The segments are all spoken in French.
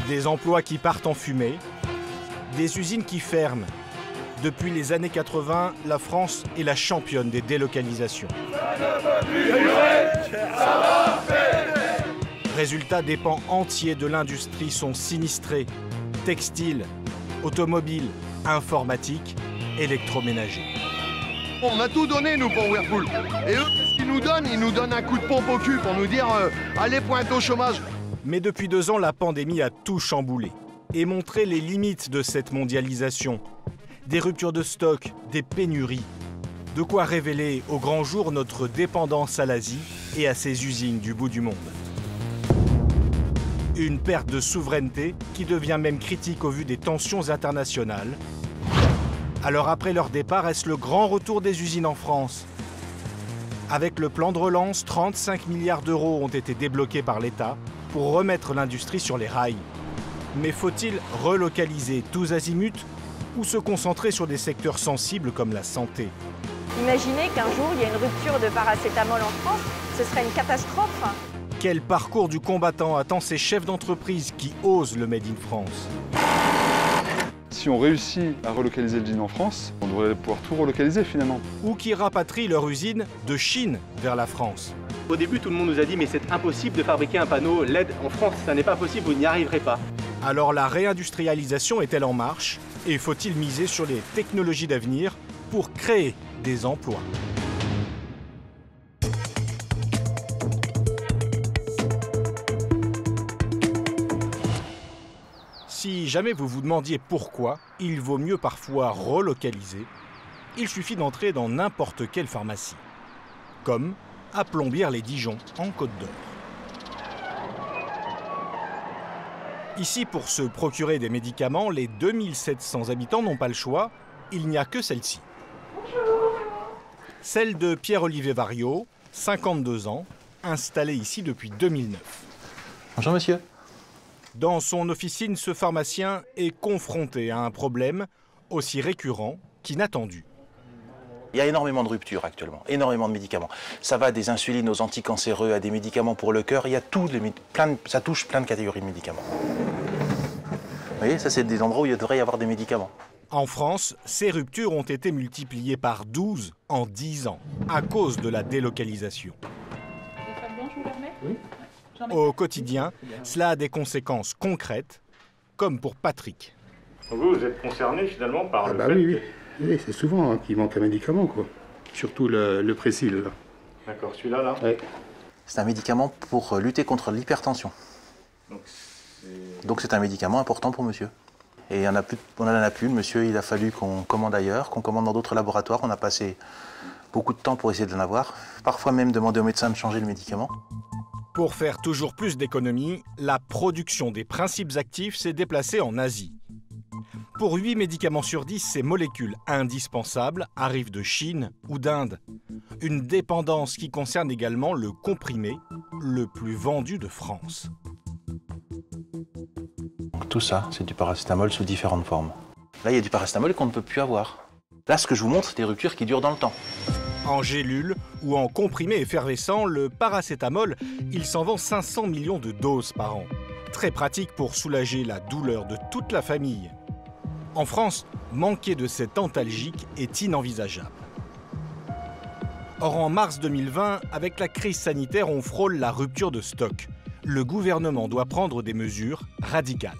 Des emplois qui partent en fumée, des usines qui ferment. Depuis les années 80, la France est la championne des délocalisations. Résultat, des pans entiers de l'industrie sont sinistrés. Textile, automobile, informatique, électroménager. On a tout donné, nous, pour Whirlpool. Et eux, qu'est-ce qu'ils nous donnent? Ils nous donnent un coup de pompe au cul pour nous dire allez, pointe au chômage. Mais depuis 2 ans, la pandémie a tout chamboulé et montré les limites de cette mondialisation. Des ruptures de stock, des pénuries. De quoi révéler au grand jour notre dépendance à l'Asie et à ses usines du bout du monde. Une perte de souveraineté qui devient même critique au vu des tensions internationales. Alors après leur départ, est-ce le grand retour des usines en France? Avec le plan de relance, 35 milliards d'euros ont été débloqués par l'État pour remettre l'industrie sur les rails. Mais faut-il relocaliser tous azimuts ou se concentrer sur des secteurs sensibles comme la santé? Imaginez qu'un jour, il y a une rupture de paracétamol en France, ce serait une catastrophe. Quel parcours du combattant attend ces chefs d'entreprise qui osent le Made in France? Si on réussit à relocaliser l'usine en France, on devrait pouvoir tout relocaliser finalement. Ou qui rapatrient leur usine de Chine vers la France. Au début, tout le monde nous a dit mais c'est impossible de fabriquer un panneau LED en France, ça n'est pas possible, vous n'y arriverez pas. Alors la réindustrialisation est-elle en marche? Et faut-il miser sur les technologies d'avenir pour créer des emplois? Si jamais vous vous demandiez pourquoi il vaut mieux parfois relocaliser, il suffit d'entrer dans n'importe quelle pharmacie, comme à Plombières-les-Dijon, en Côte d'Or. Ici, pour se procurer des médicaments, les 2700 habitants n'ont pas le choix, il n'y a que celle-ci. Celle de Pierre-Olivier Variot, 52 ans, installé ici depuis 2009. Bonjour monsieur. Dans son officine, ce pharmacien est confronté à un problème aussi récurrent qu'inattendu. Il y a énormément de ruptures actuellement, énormément de médicaments. Ça va des insulines aux anticancéreux à des médicaments pour le cœur, il y a ça touche plein de catégories de médicaments. Vous voyez, ça c'est des endroits où il devrait y avoir des médicaments. En France, ces ruptures ont été multipliées par 12 en 10 ans, à cause de la délocalisation. Au quotidien, cela a des conséquences concrètes, comme pour Patrick. Vous êtes concerné finalement par le fait oui, oui, c'est souvent qu'il manque un médicament, quoi. Surtout le Présil. D'accord, celui-là, là, Ouais. C'est un médicament pour lutter contre l'hypertension. Donc c'est un médicament important pour monsieur. Et on n'en a plus, monsieur, il a fallu qu'on commande ailleurs, qu'on commande dans d'autres laboratoires. On a passé beaucoup de temps pour essayer de l'en avoir. Parfois même demander au médecin de changer le médicament. Pour faire toujours plus d'économies, la production des principes actifs s'est déplacée en Asie. Pour 8 médicaments sur 10, ces molécules indispensables arrivent de Chine ou d'Inde. Une dépendance qui concerne également le comprimé, le plus vendu de France. Tout ça, c'est du paracétamol sous différentes formes. Là, il y a du paracétamol qu'on ne peut plus avoir. Là, ce que je vous montre, c'est des ruptures qui durent dans le temps. En gélule ou en comprimé effervescent, le paracétamol, il s'en vend 500 millions de doses par an. Très pratique pour soulager la douleur de toute la famille. En France, manquer de cet antalgique est inenvisageable. Or, en mars 2020, avec la crise sanitaire, on frôle la rupture de stock. Le gouvernement doit prendre des mesures radicales.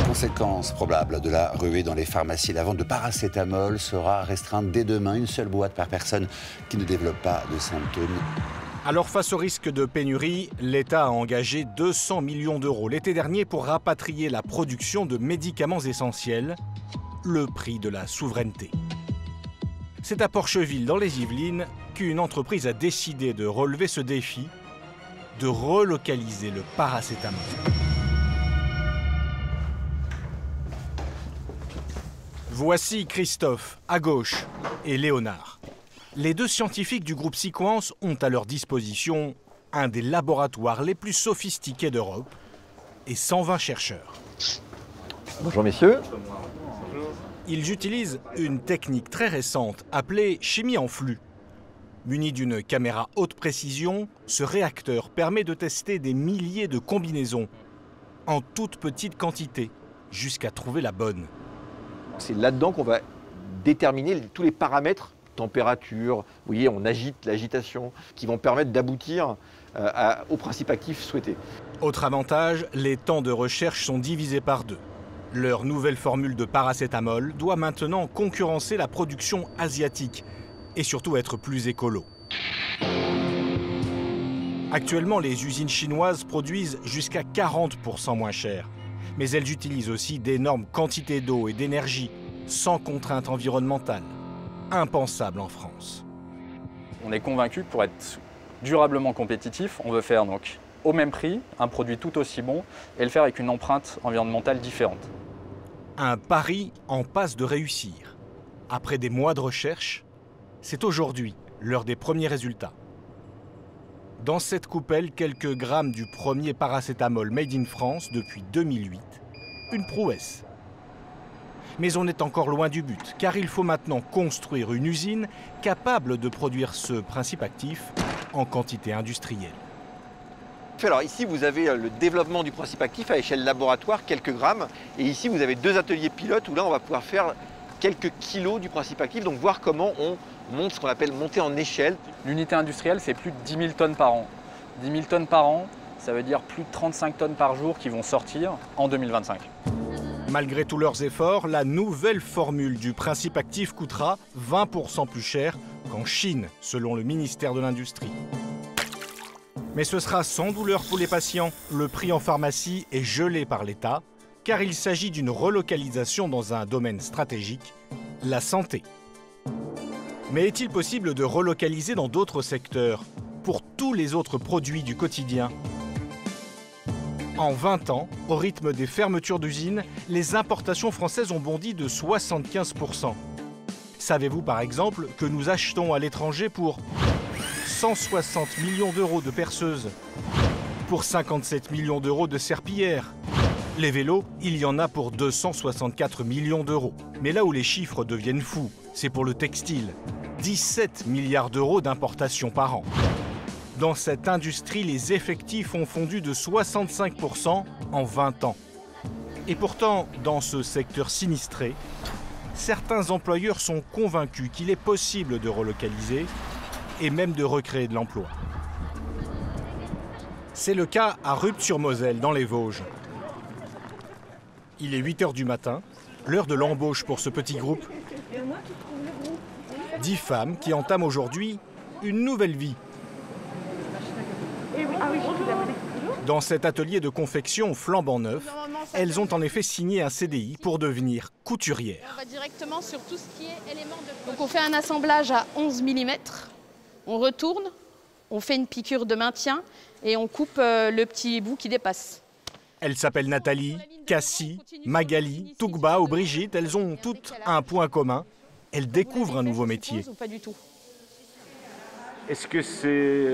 Conséquence probable de la ruée dans les pharmacies, la vente de paracétamol sera restreinte dès demain, une seule boîte par personne qui ne développe pas de symptômes. Alors face au risque de pénurie, l'État a engagé 200 millions d'euros l'été dernier pour rapatrier la production de médicaments essentiels, le prix de la souveraineté. C'est à Porcheville, dans les Yvelines, qu'une entreprise a décidé de relever ce défi, de relocaliser le paracétamol. Voici Christophe, à gauche, et Léonard. Les deux scientifiques du groupe Sequence ont à leur disposition un des laboratoires les plus sophistiqués d'Europe et 120 chercheurs. Bonjour messieurs. Ils utilisent une technique très récente appelée chimie en flux. Muni d'une caméra haute précision, ce réacteur permet de tester des milliers de combinaisons en toute petite quantité, jusqu'à trouver la bonne. C'est là-dedans qu'on va déterminer tous les paramètres, température, vous voyez, on agite l'agitation, qui vont permettre d'aboutir au principe actif souhaité. Autre avantage, les temps de recherche sont divisés par 2. Leur nouvelle formule de paracétamol doit maintenant concurrencer la production asiatique et surtout être plus écolo. Actuellement, les usines chinoises produisent jusqu'à 40% moins cher. Mais elles utilisent aussi d'énormes quantités d'eau et d'énergie, sans contrainte environnementale. Impensable en France. On est convaincu que pour être durablement compétitif, on veut faire donc au même prix un produit tout aussi bon et le faire avec une empreinte environnementale différente. Un pari en passe de réussir. Après des mois de recherche, c'est aujourd'hui l'heure des premiers résultats. Dans cette coupelle, quelques grammes du premier paracétamol made in France depuis 2008. Une prouesse. Mais on est encore loin du but, car il faut maintenant construire une usine capable de produire ce principe actif en quantité industrielle. Alors ici, vous avez le développement du principe actif à échelle laboratoire, quelques grammes. Et ici, vous avez 2 ateliers pilotes où là, on va pouvoir faire quelques kilos du principe actif, donc voir comment on monte ce qu'on appelle monter en échelle. L'unité industrielle, c'est plus de 10 000 tonnes par an. 10 000 tonnes par an, ça veut dire plus de 35 tonnes par jour qui vont sortir en 2025. Malgré tous leurs efforts, la nouvelle formule du principe actif coûtera 20% plus cher qu'en Chine, selon le ministère de l'Industrie. Mais ce sera sans douleur pour les patients. Le prix en pharmacie est gelé par l'État, car il s'agit d'une relocalisation dans un domaine stratégique, la santé. Mais est-il possible de relocaliser dans d'autres secteurs, pour tous les autres produits du quotidien ? En 20 ans, au rythme des fermetures d'usines, les importations françaises ont bondi de 75%. Savez-vous par exemple que nous achetons à l'étranger pour 160 millions d'euros de perceuses, pour 57 millions d'euros de serpillères. Les vélos, il y en a pour 264 millions d'euros. Mais là où les chiffres deviennent fous, c'est pour le textile. 17 milliards d'euros d'importation par an. Dans cette industrie, les effectifs ont fondu de 65% en 20 ans. Et pourtant, dans ce secteur sinistré, certains employeurs sont convaincus qu'il est possible de relocaliser et même de recréer de l'emploi. C'est le cas à Rupt-sur-Moselle, dans les Vosges. Il est 8 h du matin, l'heure de l'embauche pour ce petit groupe. 10 femmes qui entament aujourd'hui une nouvelle vie. Dans cet atelier de confection flambant neuf, elles ont en effet signé un CDI pour devenir couturières. On va directement sur tout ce qui est éléments de poche. Donc on fait un assemblage à 11 mm, on retourne, on fait une piqûre de maintien et on coupe le petit bout qui dépasse. Elles s'appellent Nathalie, Cassie, Magali, Tougba ou Brigitte. Elles ont toutes un point commun. Elles découvrent un nouveau métier. Pas du tout. Est-ce que c'est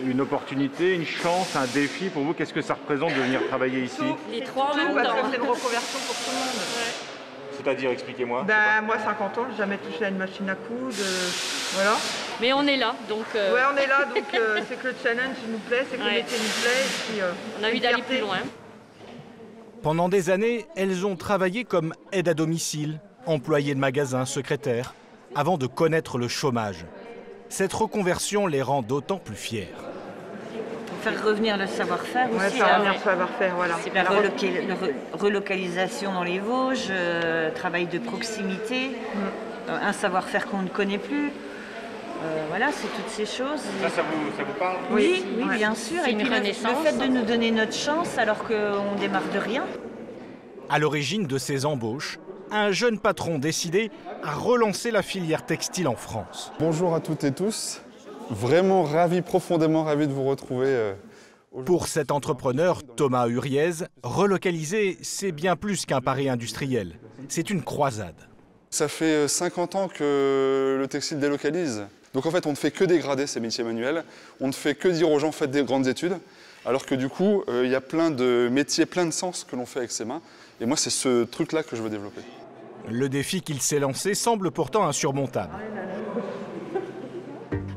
une opportunité, une chance, un défi pour vous? Qu'est-ce que ça représente de venir travailler ici? Les 3 en même temps. Parce que c'est une reconversion pour tout le monde. Ouais. C'est-à-dire, expliquez-moi. Moi, 50 ans, j'ai jamais touché à une machine à coudre. Voilà. Mais on est là, donc... Ouais, on est là, donc c'est que le challenge nous plaît, c'est que le métier nous plaît. Et puis, on a envie d'aller plus loin. Pendant des années, elles ont travaillé comme aide à domicile, employées de magasin, secrétaires, avant de connaître le chômage. Cette reconversion les rend d'autant plus fières. Faire revenir le savoir-faire aussi. Faire revenir le savoir-faire, voilà. C'est la relocalisation dans les Vosges, travail de proximité, un savoir-faire qu'on ne connaît plus. Voilà, c'est toutes ces choses. Ça vous parle? Oui, bien sûr. Et puis le fait de nous donner notre chance alors qu'on démarre de rien. À l'origine de ces embauches, un jeune patron décidé à relancer la filière textile en France. Bonjour à toutes et tous. Vraiment ravi, profondément ravi de vous retrouver. Pour cet entrepreneur, Thomas Huriez, relocaliser, c'est bien plus qu'un pari industriel. C'est une croisade. Ça fait 50 ans que le textile délocalise. Donc en fait, on ne fait que dégrader ces métiers manuels. On ne fait que dire aux gens, faites des grandes études. Alors que du coup, il y a plein de métiers, plein de sens que l'on fait avec ses mains. Et moi, c'est ce truc-là que je veux développer. Le défi qu'il s'est lancé semble pourtant insurmontable.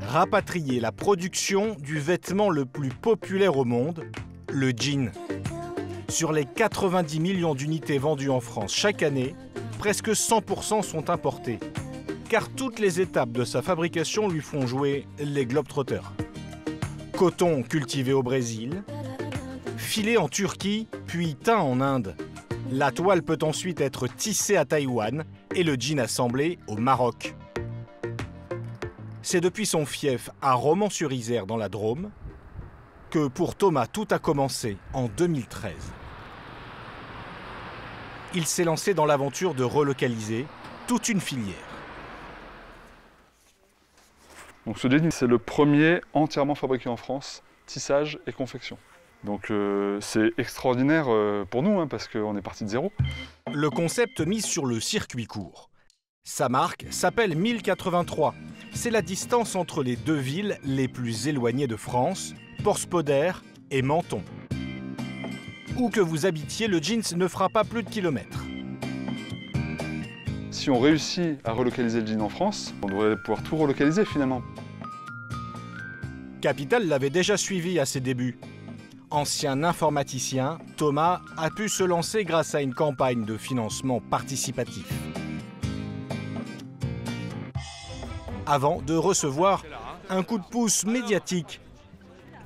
Rapatrier la production du vêtement le plus populaire au monde, le jean. Sur les 90 millions d'unités vendues en France chaque année, presque 100% sont importés, car toutes les étapes de sa fabrication lui font jouer les globetrotters. Coton cultivé au Brésil, filé en Turquie, puis teint en Inde. La toile peut ensuite être tissée à Taïwan et le jean assemblé au Maroc. C'est depuis son fief à Romans-sur-Isère dans la Drôme que pour Thomas tout a commencé en 2013. Il s'est lancé dans l'aventure de relocaliser toute une filière. Donc ce jean, c'est le premier entièrement fabriqué en France, tissage et confection. Donc c'est extraordinaire pour nous, parce qu'on est parti de zéro. Le concept mise sur le circuit court. Sa marque s'appelle 1083. C'est la distance entre les deux villes les plus éloignées de France, Porspoder et Menton. Où que vous habitiez, le jeans ne fera pas plus de kilomètres. Si on réussit à relocaliser le jean en France, on devrait pouvoir tout relocaliser finalement. Capital l'avait déjà suivi à ses débuts. Ancien informaticien, Thomas a pu se lancer grâce à une campagne de financement participatif. Avant de recevoir un coup de pouce médiatique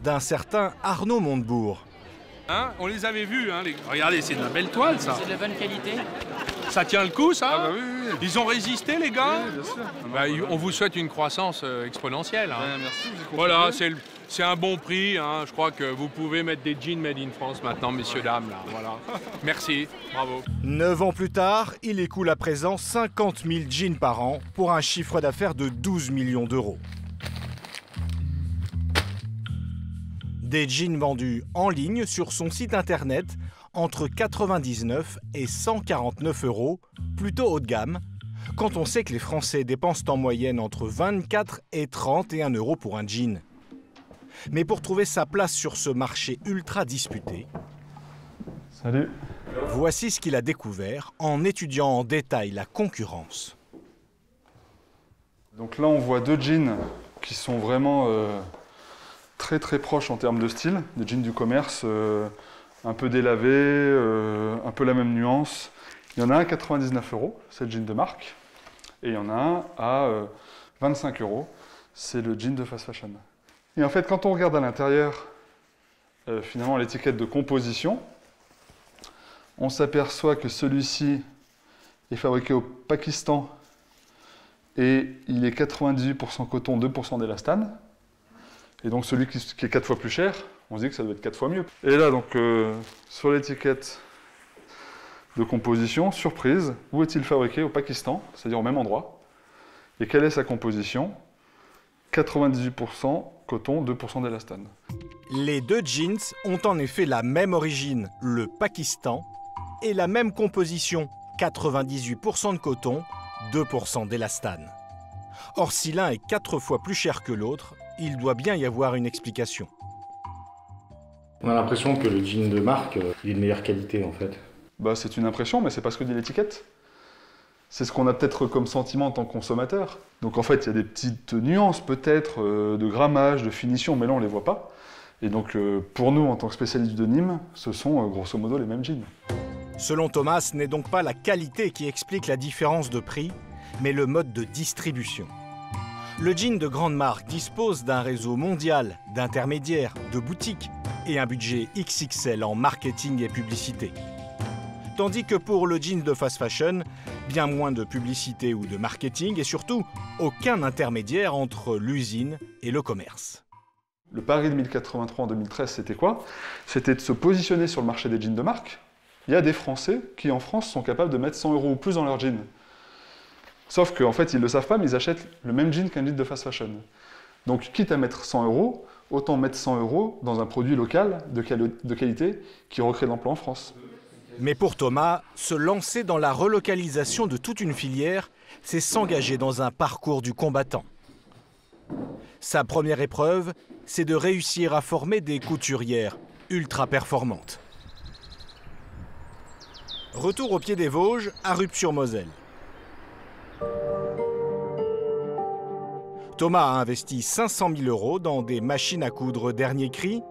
d'un certain Arnaud Montebourg. On les avait vus, regardez, c'est de la belle toile, ça. C'est de bonne qualité. Ça tient le coup, ça? Ah bah oui. Ils ont résisté, les gars? Oui, bien sûr. On vous souhaite une croissance exponentielle. Merci. Voilà, c'est un bon prix. Je crois que vous pouvez mettre des jeans made in France maintenant, messieurs, dames. Là. Voilà. Merci, bravo. 9 ans plus tard, il écoule à présent 50 000 jeans par an pour un chiffre d'affaires de 12 millions d'euros. Des jeans vendus en ligne sur son site internet entre 99 et 149 euros, plutôt haut de gamme, quand on sait que les Français dépensent en moyenne entre 24 et 31 euros pour un jean. Mais pour trouver sa place sur ce marché ultra disputé, salut. Voici ce qu'il a découvert en étudiant en détail la concurrence. Donc là, on voit deux jeans qui sont vraiment très très proches en termes de style, des jeans du commerce, un peu délavés, un peu la même nuance. Il y en a un à 99 euros, c'est le jean de marque, et il y en a un à 25 euros, c'est le jean de fast fashion. Et en fait, quand on regarde à l'intérieur, finalement, l'étiquette de composition, on s'aperçoit que celui-ci est fabriqué au Pakistan et il est 98% coton, 2% d'élastane. Et donc celui qui est 4 fois plus cher, on se dit que ça doit être 4 fois mieux. Et là, donc, sur l'étiquette de composition, surprise, où est-il fabriqué? Au Pakistan, c'est-à-dire au même endroit. Et quelle est sa composition? 98% coton, 2% d'élastane. Les deux jeans ont en effet la même origine, le Pakistan, et la même composition, 98% de coton, 2% d'élastane. Or, si l'un est 4 fois plus cher que l'autre, il doit bien y avoir une explication. On a l'impression que le jean de marque, il est de meilleure qualité en fait. Bah, c'est une impression, mais c'est pas ce que dit l'étiquette. C'est ce qu'on a peut-être comme sentiment en tant que consommateur. Donc en fait, il y a des petites nuances peut-être de grammage, de finition, mais là on les voit pas. Et donc pour nous, en tant que spécialistes de Nîmes, ce sont grosso modo les mêmes jeans. Selon Thomas, ce n'est donc pas la qualité qui explique la différence de prix, mais le mode de distribution. Le jean de grande marque dispose d'un réseau mondial d'intermédiaires, de boutiques et un budget XXL en marketing et publicité. Tandis que pour le jean de fast fashion, bien moins de publicité ou de marketing et surtout aucun intermédiaire entre l'usine et le commerce. Le pari de 1083 en 2013, c'était quoi? C'était de se positionner sur le marché des jeans de marque. Il y a des Français qui, en France, sont capables de mettre 100 euros ou plus dans leur jean. Sauf qu'en fait, ils ne le savent pas, mais ils achètent le même jean qu'un jean de fast fashion. Donc, quitte à mettre 100 euros, autant mettre 100 euros dans un produit local de qualité qui recrée de l'emploi en France. Mais pour Thomas, se lancer dans la relocalisation de toute une filière, c'est s'engager dans un parcours du combattant. Sa première épreuve, c'est de réussir à former des couturières ultra performantes. Retour au pied des Vosges, à Rupt-sur-Moselle. Thomas a investi 500 000 € dans des machines à coudre dernier cri,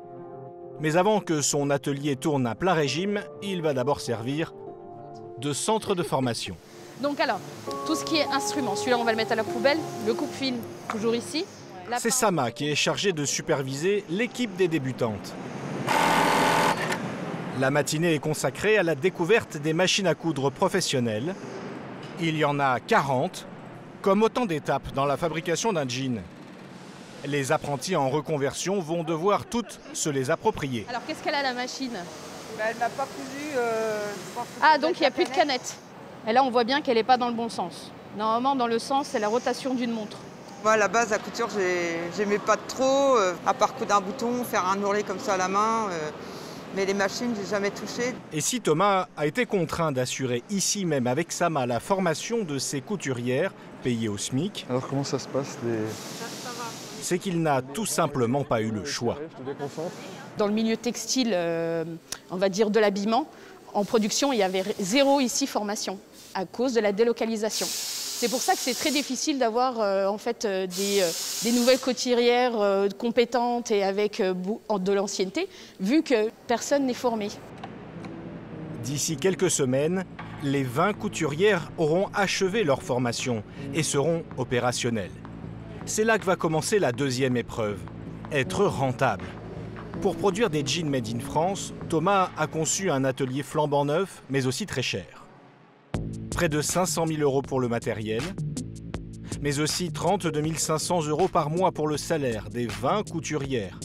Mais avant que son atelier tourne à plein régime, il va d'abord servir de centre de formation. Donc alors, tout ce qui est instrument, celui-là on va le mettre à la poubelle, le coupe-fil toujours ici. C'est Sama qui est chargée de superviser l'équipe des débutantes. La matinée est consacrée à la découverte des machines à coudre professionnelles. Il y en a 40, comme autant d'étapes dans la fabrication d'un jean. Les apprentis en reconversion vont devoir toutes se les approprier. Alors qu'est-ce qu'elle a la machine? Elle n'a pas cousu. Ah, donc il n'y a plus de canette. Et là on voit bien qu'elle n'est pas dans le bon sens. Normalement dans le sens c'est la rotation d'une montre. Moi à la base la couture j'aimais pas trop, à part coudre un bouton, faire un ourlet comme ça à la main. Mais les machines, j'ai jamais touché. Et si Thomas a été contraint d'assurer ici même avec Sama la formation de ses couturières, payées au SMIC, alors comment ça se passe c'est qu'il n'a tout simplement pas eu le choix. Dans le milieu textile, on va dire de l'habillement, en production, il y avait zéro ici formation à cause de la délocalisation. C'est pour ça que c'est très difficile d'avoir en fait, des nouvelles couturières compétentes et avec de l'ancienneté, vu que personne n'est formé. D'ici quelques semaines, les 20 couturières auront achevé leur formation et seront opérationnelles. C'est là que va commencer la deuxième épreuve, être rentable. Pour produire des jeans made in France, Thomas a conçu un atelier flambant neuf, mais aussi très cher. Près de 500 000 € pour le matériel, mais aussi 32 500 € par mois pour le salaire des 20 couturières.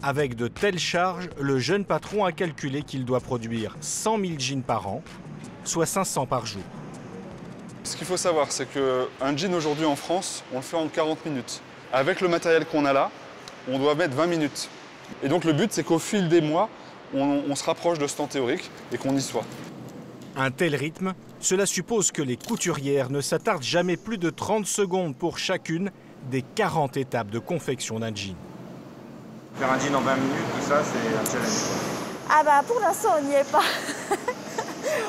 Avec de telles charges, le jeune patron a calculé qu'il doit produire 100 000 jeans par an, soit 500 par jour. Ce qu'il faut savoir, c'est qu'un jean aujourd'hui en France, on le fait en 40 minutes. Avec le matériel qu'on a là, on doit mettre 20 minutes. Et donc le but, c'est qu'au fil des mois, on se rapproche de ce temps théorique et qu'on y soit. Un tel rythme, cela suppose que les couturières ne s'attardent jamais plus de 30 secondes pour chacune des 40 étapes de confection d'un jean. Faire un jean en 20 minutes, tout ça, c'est un challenge. Ah bah pour l'instant, on n'y est pas.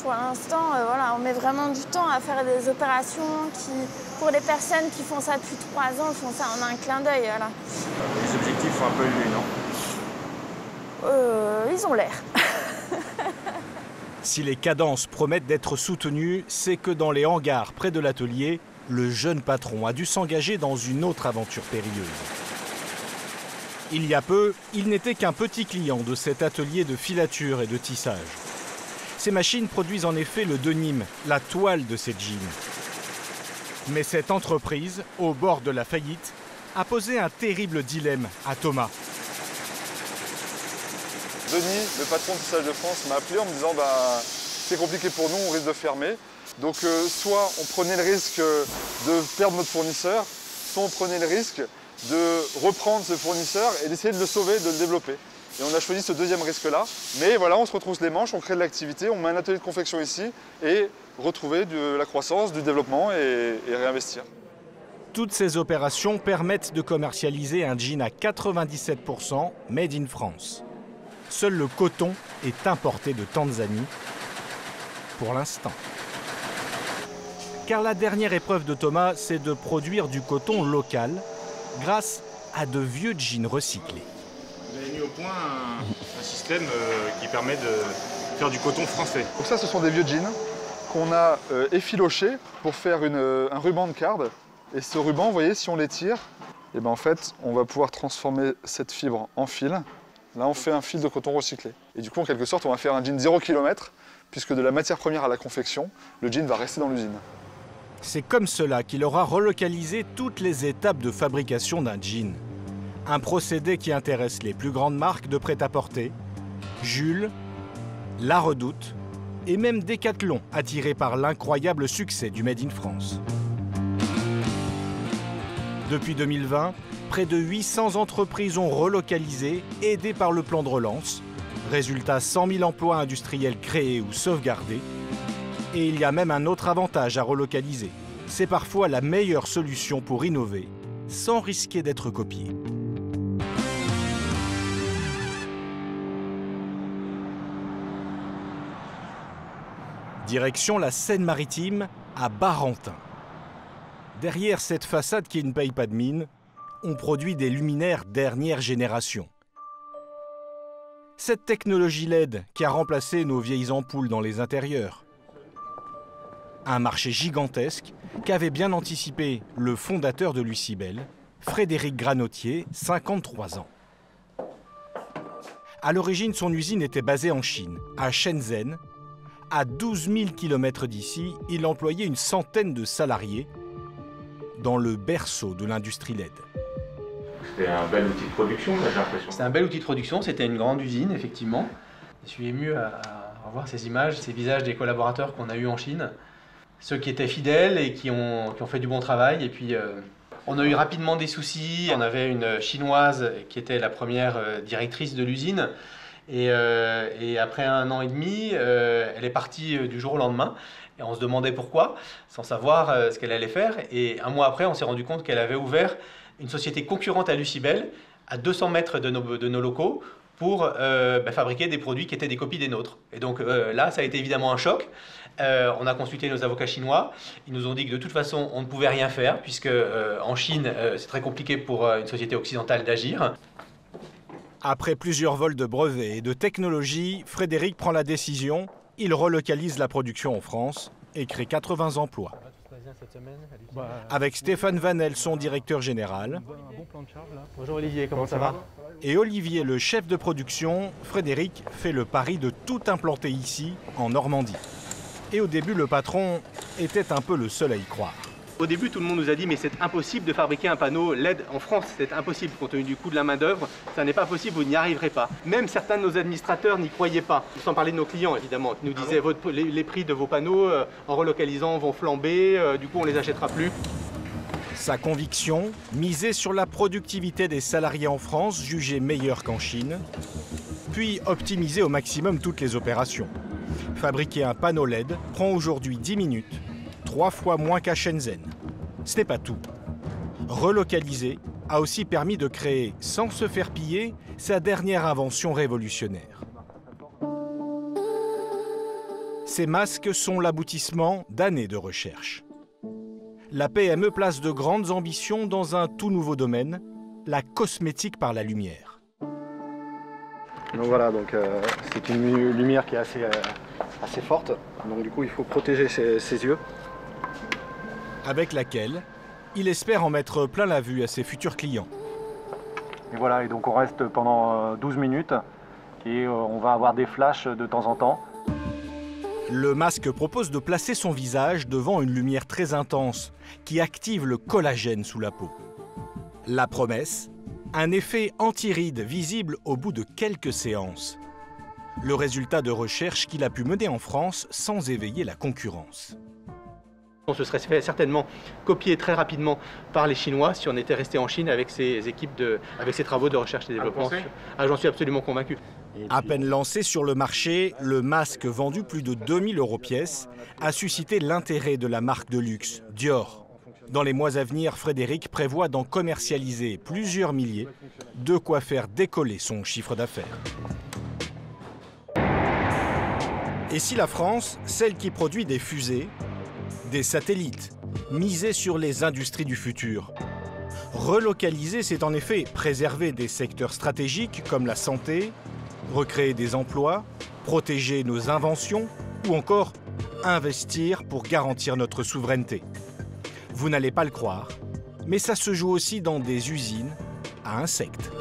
Pour l'instant, voilà, on met vraiment du temps à faire des opérations qui, pour les personnes qui font ça depuis 3 ans, font ça en un clin d'œil. Voilà. Les objectifs sont un peu élevés, non? Ils ont l'air. Si les cadences promettent d'être soutenues, c'est que dans les hangars près de l'atelier, le jeune patron a dû s'engager dans une autre aventure périlleuse. Il y a peu, il n'était qu'un petit client de cet atelier de filature et de tissage. Ces machines produisent en effet le denim, la toile de ces jeans. Mais cette entreprise, au bord de la faillite, a posé un terrible dilemme à Thomas. Denis, le patron de Tissage de France, m'a appelé en me disant c'est compliqué pour nous, on risque de fermer. Donc soit on prenait le risque de perdre notre fournisseur, soit on prenait le risque de reprendre ce fournisseur et d'essayer de le sauver, de le développer. Et on a choisi ce deuxième risque-là. Mais voilà, on se retrousse les manches, on crée de l'activité, on met un atelier de confection ici et retrouver de la croissance, du développement et réinvestir. Toutes ces opérations permettent de commercialiser un jean à 97% made in France. Seul le coton est importé de Tanzanie, pour l'instant. Car la dernière épreuve de Thomas, c'est de produire du coton local grâce à de vieux jeans recyclés. Vous avez mis au point un système qui permet de faire du coton français. Donc ça, ce sont des vieux jeans qu'on a effilochés pour faire un ruban de card. Et ce ruban, vous voyez, si on l'étire, et en fait, on va pouvoir transformer cette fibre en fil. Là, on fait un fil de coton recyclé. Et du coup, en quelque sorte, on va faire un jean 0 km, puisque de la matière première à la confection, le jean va rester dans l'usine. C'est comme cela qu'il aura relocalisé toutes les étapes de fabrication d'un jean. Un procédé qui intéresse les plus grandes marques de prêt-à-porter, Jules, La Redoute et même Decathlon, attiré par l'incroyable succès du Made in France. Depuis 2020, près de 800 entreprises ont relocalisé, aidées par le plan de relance. Résultat, 100 000 emplois industriels créés ou sauvegardés. Et il y a même un autre avantage à relocaliser. C'est parfois la meilleure solution pour innover, sans risquer d'être copié. Direction la Seine-Maritime, à Barentin. Derrière cette façade qui ne paye pas de mine, on produit des luminaires dernière génération. Cette technologie LED qui a remplacé nos vieilles ampoules dans les intérieurs. Un marché gigantesque qu'avait bien anticipé le fondateur de Lucibel, Frédéric Granotier, 53 ans. À l'origine, son usine était basée en Chine, à Shenzhen. À 12 000 km d'ici, il employait une centaine de salariés dans le berceau de l'industrie LED. C'était un bel outil de production, j'ai l'impression. C'était un bel outil de production, c'était une grande usine, effectivement. Je suis ému à revoir ces images, ces visages des collaborateurs qu'on a eus en Chine. Ceux qui étaient fidèles et qui ont fait du bon travail. Et puis, on a eu rapidement des soucis. On avait une Chinoise qui était la première directrice de l'usine. Et après 1 an et demi, elle est partie du jour au lendemain. Et on se demandait pourquoi, sans savoir ce qu'elle allait faire. Et 1 mois après, on s'est rendu compte qu'elle avait ouvert une société concurrente à Lucibel, à 200 mètres de nos locaux, pour fabriquer des produits qui étaient des copies des nôtres. Et donc là, ça a été évidemment un choc. On a consulté nos avocats chinois. Ils nous ont dit que de toute façon, on ne pouvait rien faire, puisque en Chine, c'est très compliqué pour une société occidentale d'agir. Après plusieurs vols de brevets et de technologie, Frédéric prend la décision. Il relocalise la production en France et crée 80 emplois. Avec Stéphane Vanel, son directeur général. Bonjour Olivier, comment ça va? Et Olivier, le chef de production, Frédéric fait le pari de tout implanter ici, en Normandie. Et au début, le patron était un peu le seul à y croire. Au début, tout le monde nous a dit mais c'est impossible de fabriquer un panneau LED en France, c'est impossible compte tenu du coût de la main-d'œuvre, ça n'est pas possible, vous n'y arriverez pas. Même certains de nos administrateurs n'y croyaient pas, sans parler de nos clients évidemment, qui nous disaient les prix de vos panneaux en relocalisant vont flamber, du coup on les achètera plus. Sa conviction, miser sur la productivité des salariés en France, jugée meilleure qu'en Chine, puis optimiser au maximum toutes les opérations. Fabriquer un panneau LED prend aujourd'hui 10 minutes, 3 fois moins qu'à Shenzhen. Ce n'est pas tout. Relocaliser a aussi permis de créer, sans se faire piller, sa dernière invention révolutionnaire. Ces masques sont l'aboutissement d'années de recherche. La PME place de grandes ambitions dans un tout nouveau domaine, la cosmétique par la lumière. Donc voilà, c'est une lumière qui est assez forte, donc du coup il faut protéger ses yeux. Avec laquelle il espère en mettre plein la vue à ses futurs clients. Et voilà, et donc on reste pendant 12 minutes et on va avoir des flashs de temps en temps. Le masque propose de placer son visage devant une lumière très intense qui active le collagène sous la peau. La promesse, un effet anti-rides visible au bout de quelques séances. Le résultat de recherche qu'il a pu mener en France sans éveiller la concurrence. On se serait fait certainement copier très rapidement par les Chinois si on était resté en Chine avec ces équipes, avec ces travaux de recherche et développement. J'en suis absolument convaincu. À peine lancé sur le marché, le masque vendu plus de 2000 € pièce a suscité l'intérêt de la marque de luxe, Dior. Dans les mois à venir, Frédéric prévoit d'en commercialiser plusieurs milliers, de quoi faire décoller son chiffre d'affaires. Et si la France, celle qui produit des fusées, des satellites, miser sur les industries du futur. Relocaliser, c'est en effet préserver des secteurs stratégiques comme la santé, recréer des emplois, protéger nos inventions ou encore investir pour garantir notre souveraineté. Vous n'allez pas le croire, mais ça se joue aussi dans des usines à insectes.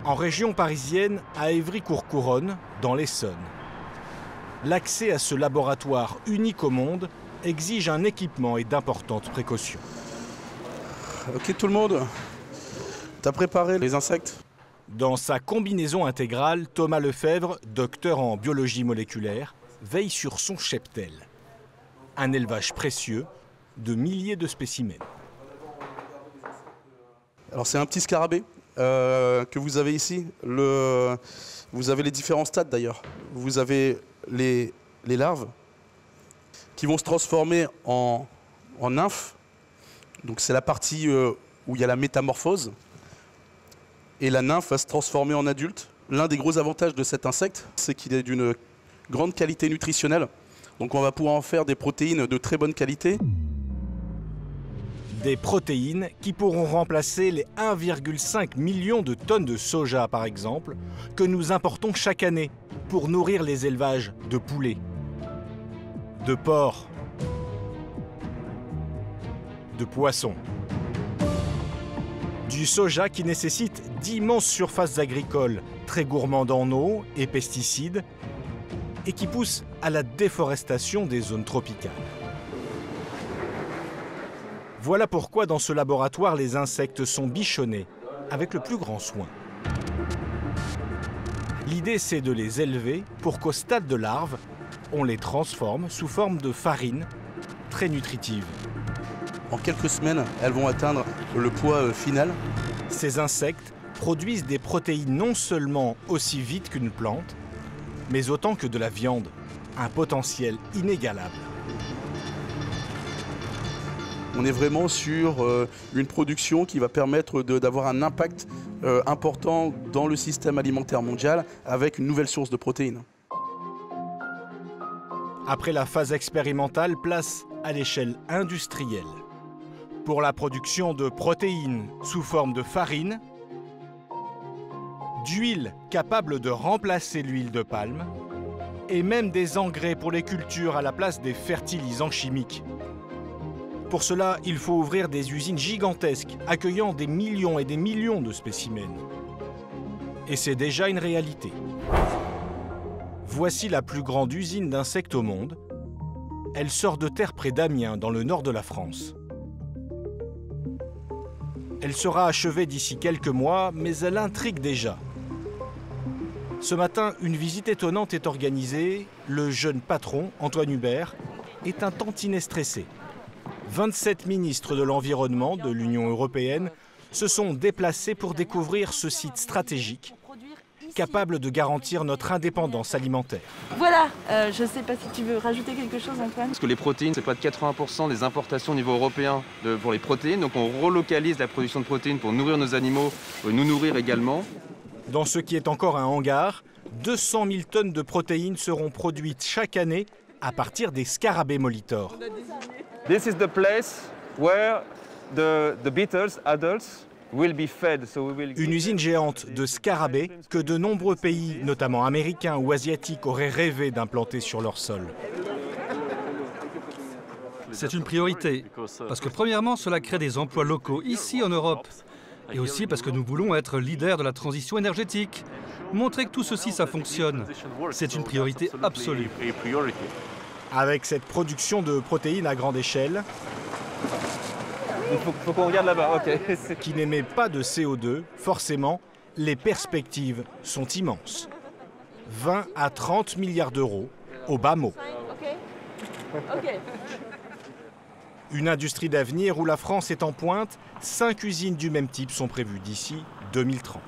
En région parisienne, à Évry-Courcouronnes, dans l'Essonne. L'accès à ce laboratoire unique au monde exige un équipement et d'importantes précautions. Ok tout le monde, t'as préparé les insectes? Dans sa combinaison intégrale, Thomas Lefebvre, docteur en biologie moléculaire, veille sur son cheptel. Un élevage précieux de milliers de spécimens. Alors c'est un petit scarabée que vous avez ici. Vous avez les différents stades d'ailleurs. Vous avez les larves qui vont se transformer en nymphes. Donc c'est la partie où il y a la métamorphose. Et la nymphe va se transformer en adulte. L'un des gros avantages de cet insecte, c'est qu'il est d'une grande qualité nutritionnelle. Donc on va pouvoir en faire des protéines de très bonne qualité. Des protéines qui pourront remplacer les 1,5 million de tonnes de soja, par exemple, que nous importons chaque année pour nourrir les élevages de poulets, de porcs, de poissons. Du soja qui nécessite d'immenses surfaces agricoles, très gourmandes en eau et pesticides, et qui pousse à la déforestation des zones tropicales. Voilà pourquoi dans ce laboratoire, les insectes sont bichonnés avec le plus grand soin. L'idée, c'est de les élever pour qu'au stade de larve, on les transforme sous forme de farine très nutritive. En quelques semaines, elles vont atteindre le poids final. Ces insectes produisent des protéines non seulement aussi vite qu'une plante, mais autant que de la viande, un potentiel inégalable. On est vraiment sur une production qui va permettre d'avoir un impact important dans le système alimentaire mondial avec une nouvelle source de protéines. Après la phase expérimentale, place à l'échelle industrielle. Pour la production de protéines sous forme de farine, d'huile capable de remplacer l'huile de palme, et même des engrais pour les cultures à la place des fertilisants chimiques. Pour cela, il faut ouvrir des usines gigantesques, accueillant des millions et des millions de spécimens. Et c'est déjà une réalité. Voici la plus grande usine d'insectes au monde. Elle sort de terre près d'Amiens, dans le nord de la France. Elle sera achevée d'ici quelques mois, mais elle intrigue déjà. Ce matin, une visite étonnante est organisée. Le jeune patron, Antoine Hubert, est un tantinet stressé. 27 ministres de l'Environnement de l'Union européenne se sont déplacés pour découvrir ce site stratégique, capable de garantir notre indépendance alimentaire. Voilà, je ne sais pas si tu veux rajouter quelque chose, Antoine. Parce que les protéines, c'est près de 80% des importations au niveau européen pour les protéines. Donc on relocalise la production de protéines pour nourrir nos animaux, nous nourrir également. Dans ce qui est encore un hangar, 200 000 tonnes de protéines seront produites chaque année à partir des scarabées molitors. This is the place where the beetles, adults, will be fed. Une usine géante de scarabées que de nombreux pays, notamment américains ou asiatiques, auraient rêvé d'implanter sur leur sol. C'est une priorité, parce que premièrement, cela crée des emplois locaux ici en Europe. Et aussi parce que nous voulons être leaders de la transition énergétique. Montrer que tout ceci, ça fonctionne, c'est une priorité absolue. Avec cette production de protéines à grande échelle, il faut qu'on regarde là-bas, ok. Qui n'émet pas de CO2, forcément, les perspectives sont immenses. 20 à 30 milliards d'euros au bas mot. Une industrie d'avenir où la France est en pointe, 5 usines du même type sont prévues d'ici 2030.